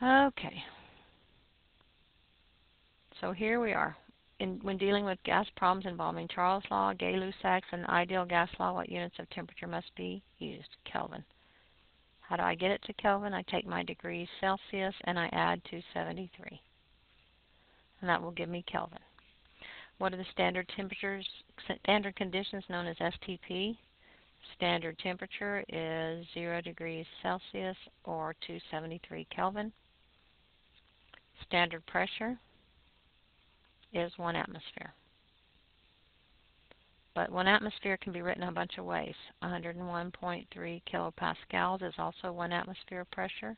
Okay, so here we are. When dealing with gas problems involving Charles' law, Gay-Lussac's, and ideal gas law, what units of temperature must be used? Kelvin. How do I get it to Kelvin? I take my degrees Celsius and I add 273. And that will give me Kelvin. What are the standard temperatures, standard conditions known as STP? Standard temperature is 0 degrees Celsius or 273 Kelvin. Standard pressure is 1 atmosphere. But 1 atmosphere can be written a bunch of ways. 101.3 kilopascals is also 1 atmosphere of pressure.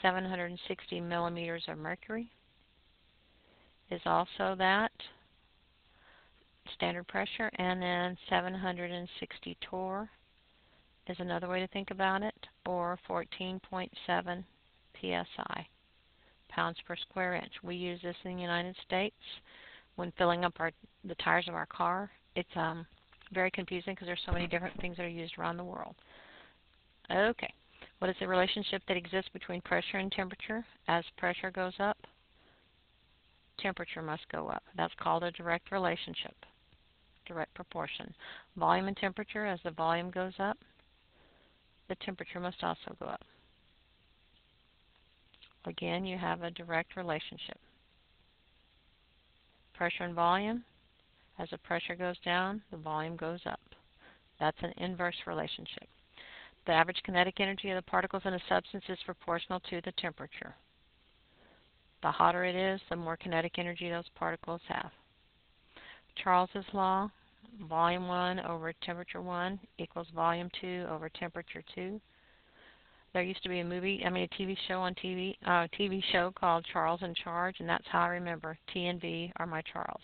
760 millimeters of mercury is also that standard pressure. And then 760 torr is another way to think about it, or 14.7 psi, pounds per square inch. We use this in the United States when filling up the tires of our car. It's very confusing because there's so many different things that are used around the world. Okay, what is the relationship that exists between pressure and temperature? As pressure goes up, temperature must go up. That's called a direct relationship, direct proportion. Volume and temperature, as the volume goes up, the temperature must also go up. Again, you have a direct relationship. Pressure and volume, as the pressure goes down, the volume goes up. That's an inverse relationship. The average kinetic energy of the particles in a substance is proportional to the temperature. The hotter it is, the more kinetic energy those particles have. Charles's law, volume 1 over temperature 1 equals volume 2 over temperature 2. There used to be a TV show called Charles in Charge, and that's how I remember. T and V are my Charles.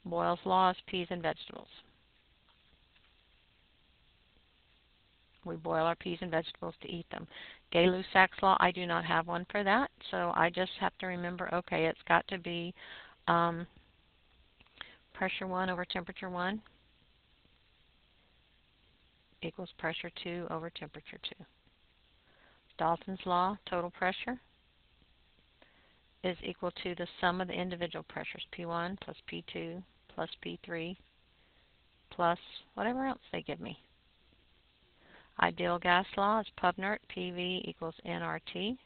Boyle's law is peas and vegetables. We boil our peas and vegetables to eat them. Gay-Lussac's law, I do not have one for that, so I just have to remember, okay, it's got to be pressure 1 over temperature 1 equals pressure 2 over temperature 2. Dalton's law, total pressure, is equal to the sum of the individual pressures, P1 plus P2 plus P3 plus whatever else they give me. Ideal gas law is Pubnert, PV equals nRT.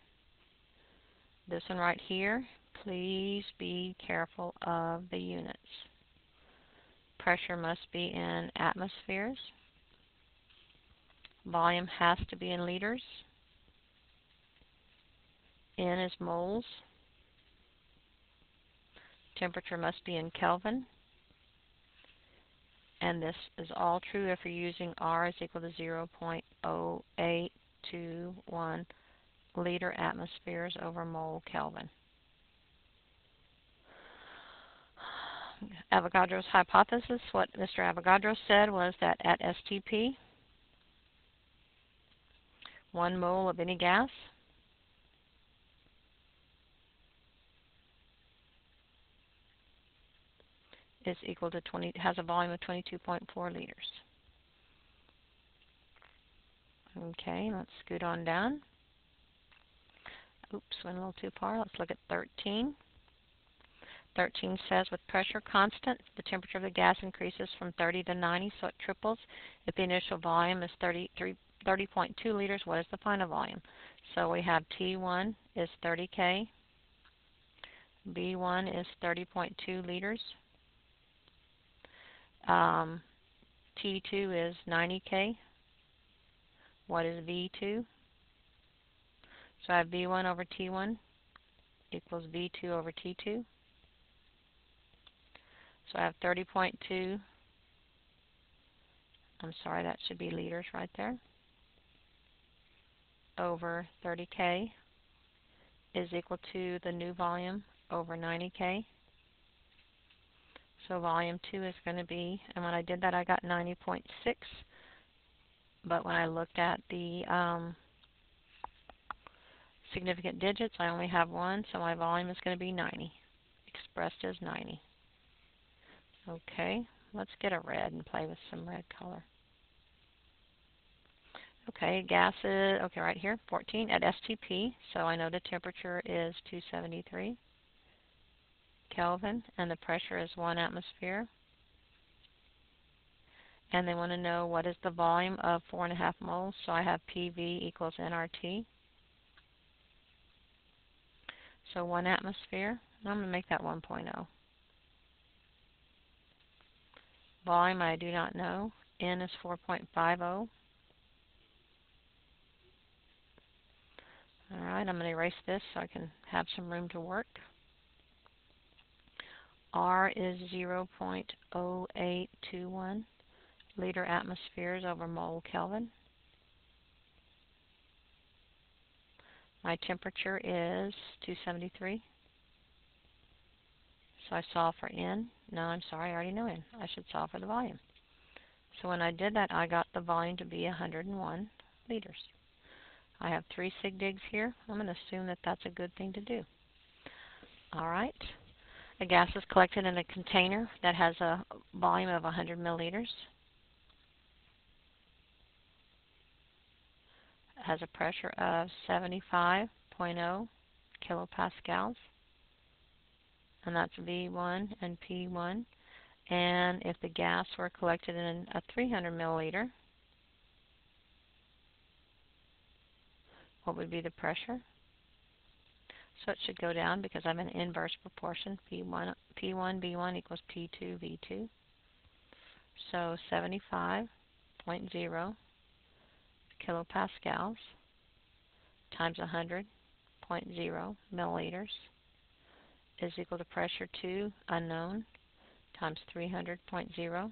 This one right here, please be careful of the units. Pressure must be in atmospheres. Volume has to be in liters. N is moles. Temperature must be in Kelvin. And this is all true if you're using R is equal to 0.0821 liter atmospheres over mole Kelvin. Avogadro's hypothesis, what Mr. Avogadro said was that at STP, 1 mole of any gas is equal to has a volume of 22.4 liters. Okay, let's scoot on down. Oops, went a little too far. Let's look at 13. 13 says with pressure constant, the temperature of the gas increases from 30 to 90, so it triples. If the initial volume is 30.2 liters, what is the final volume? So we have T1 is 30 K, B1 is 30.2 liters, T2 is 90 K. What is V2? So I have V1 over T1 equals V2 over T2. So I have 30.2, I'm sorry, that should be liters right there, over 30K is equal to the new volume over 90K. So volume 2 is going to be, and when I did that I got 90.6, but when I looked at the significant digits I only have one, so my volume is going to be 90, expressed as 90. Okay, let's get a red and play with some red color. Okay, gases, okay, right here, 14 at STP, so I know the temperature is 273 Kelvin, and the pressure is 1 atmosphere. And they want to know what is the volume of 4.5 moles, so I have PV equals nRT. So 1 atmosphere, I'm going to make that 1.0. Volume I do not know, N is 4.50. Alright, I'm going to erase this so I can have some room to work. R is 0.0821 liter atmospheres over mole Kelvin. My temperature is 273. So I solve for N. No, I'm sorry, I already know N. I should solve for the volume. So when I did that, I got the volume to be 101 liters. I have 3 sig digs here. I'm going to assume that that's a good thing to do. Alright. The gas is collected in a container that has a volume of 100 milliliters. It has a pressure of 75.0 kilopascals. And that's V1 and P1. And if the gas were collected in a 300 milliliter, what would be the pressure? So it should go down because I'm in inverse proportion. P1 V1 equals P2 V2. So 75.0 kilopascals times 100.0 milliliters is equal to pressure 2 unknown times 300.0.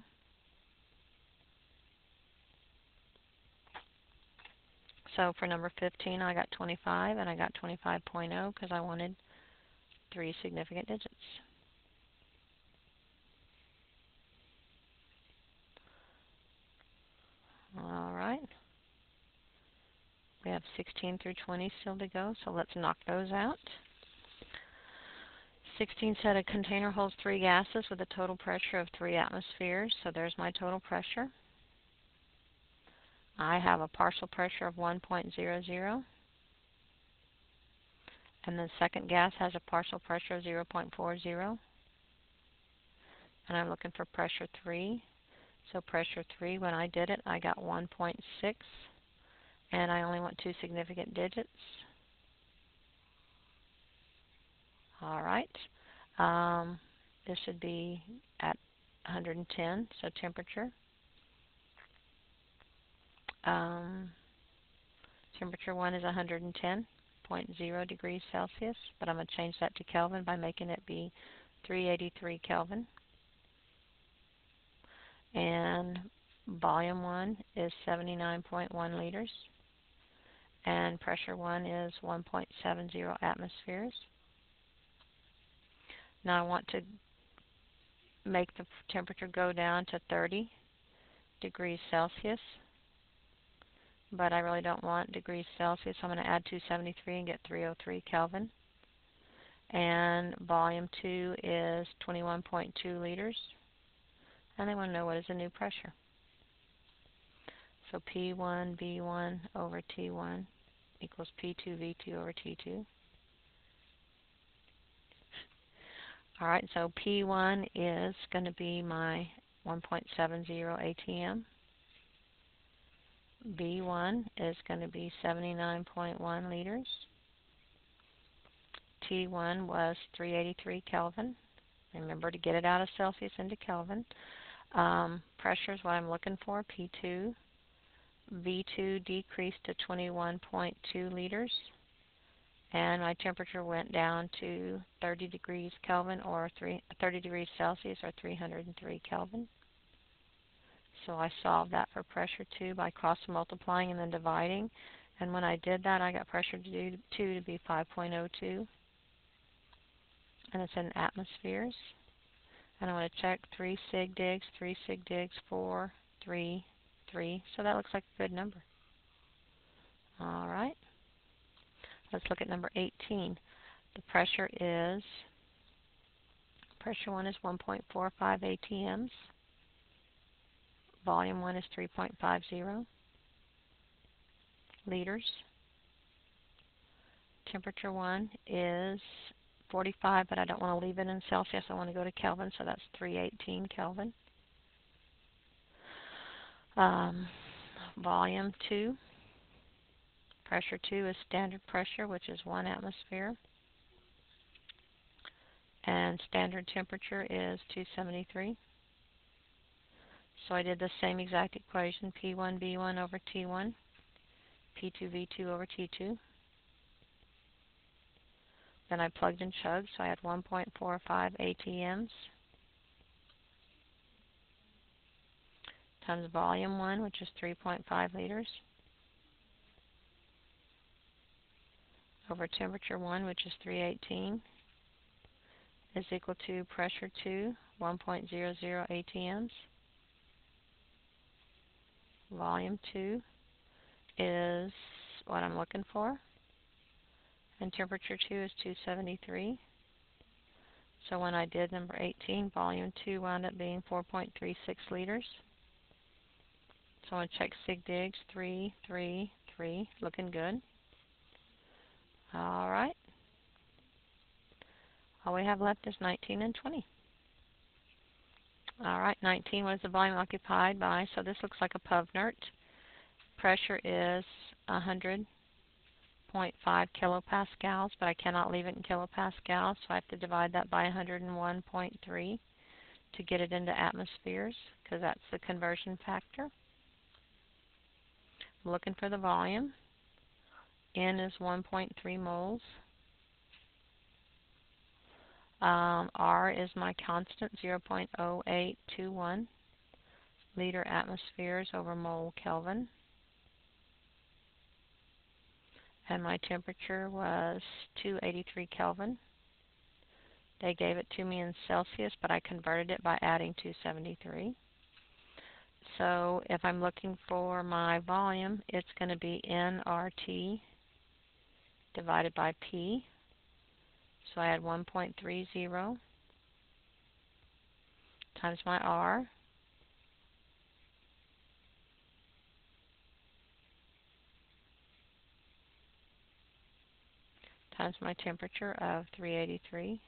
So for number 15, I got 25, and I got 25.0 because I wanted 3 significant digits. All right. We have 16 through 20 still to go, so let's knock those out. 16 said a container holds 3 gases with a total pressure of 3 atmospheres, so there's my total pressure. I have a partial pressure of 1.00, and the second gas has a partial pressure of 0.40, and I'm looking for pressure 3. So pressure 3, when I did it, I got 1.6, and I only want 2 significant digits. All right. This should be at 110, so temperature. Temperature 1 is 110.0 degrees Celsius, but I'm going to change that to Kelvin by making it be 383 Kelvin. And volume 1 is 79.1 liters. And pressure 1 is 1.70 atmospheres. Now I want to make the temperature go down to 30 degrees Celsius. But I really don't want degrees Celsius. So I'm going to add 273 and get 303 Kelvin. And volume 2 is 21.2 liters. And they want to know what is the new pressure. So P1 V1 over T1 equals P2 V2 over T2. All right, so P1 is going to be my 1.70 ATM. V1 is going to be 79.1 liters. T1 was 383 Kelvin. Remember to get it out of Celsius into Kelvin. Pressure is what I'm looking for, P2. V2 decreased to 21.2 liters. And my temperature went down to 30 degrees Kelvin or 30 degrees Celsius or 303 Kelvin. So I solved that for pressure 2 by cross multiplying and then dividing. And when I did that, I got pressure 2 to be 5.02. And it's in atmospheres. And I want to check 3 sig digs, 4, 3, 3. So that looks like a good number. All right. Let's look at number 18. The pressure 1 is 1.45 ATMs. Volume 1 is 3.50. liters. Temperature 1 is 45, but I don't want to leave it in Celsius. I want to go to Kelvin, so that's 318 Kelvin. Volume 2. Pressure 2 is standard pressure, which is 1 atmosphere. And standard temperature is 273. So I did the same exact equation, P1V1 over T1, P2V2 over T2. Then I plugged in chug, so I had 1.45 ATMs times volume 1, which is 3.5 liters, over temperature 1, which is 318, is equal to pressure 2, 1.00 ATMs. Volume 2 is what I'm looking for, and temperature 2 is 273. So when I did number 18, volume 2 wound up being 4.36 liters. So I'm going to check sig digs, 3, 3, 3, looking good. All right. All we have left is 19 and 20. All right, 19 was the volume occupied by, so this looks like a Puvnert. Pressure is 100.5 kilopascals, but I cannot leave it in kilopascals, so I have to divide that by 101.3 to get it into atmospheres, because that's the conversion factor. I'm looking for the volume. N is 1.3 moles. R is my constant, 0.0821 liter atmospheres over mole Kelvin. And my temperature was 283 Kelvin. They gave it to me in Celsius, but I converted it by adding 273. So if I'm looking for my volume, it's going to be nRT divided by P. So I had 1.30 times my R times my temperature of 283.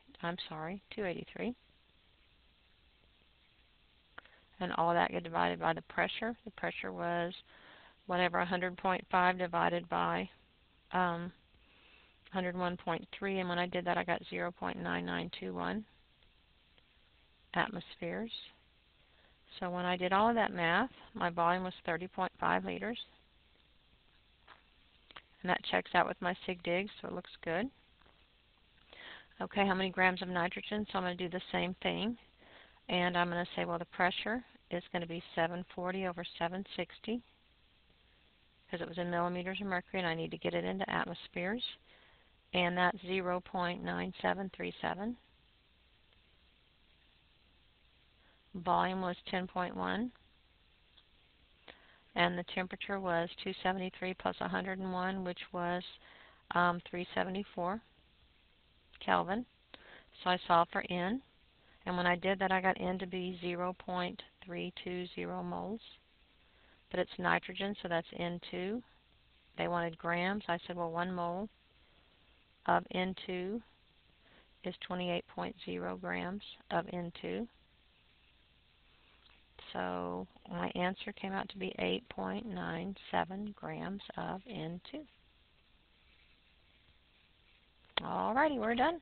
And all that get divided by the pressure. The pressure was whatever, 100.5 divided by 101.3, and when I did that I got 0.9921 atmospheres. So when I did all of that math, my volume was 30.5 liters. And that checks out with my sig digs, so it looks good. Okay, how many grams of nitrogen? So I'm going to do the same thing. And I'm going to say, well, the pressure is going to be 740 over 760, because it was in millimeters of mercury, and I need to get it into atmospheres. And that's 0.9737. Volume was 10.1. And the temperature was 273 plus 101, which was 374 Kelvin. So I solved for N. And when I did that, I got N to be 0.320 moles. But it's nitrogen, so that's N2. They wanted grams. I said, well, 1 mole of N2 is 28.0 grams of N2. So my answer came out to be 8.97 grams of N2. Alrighty, we're done.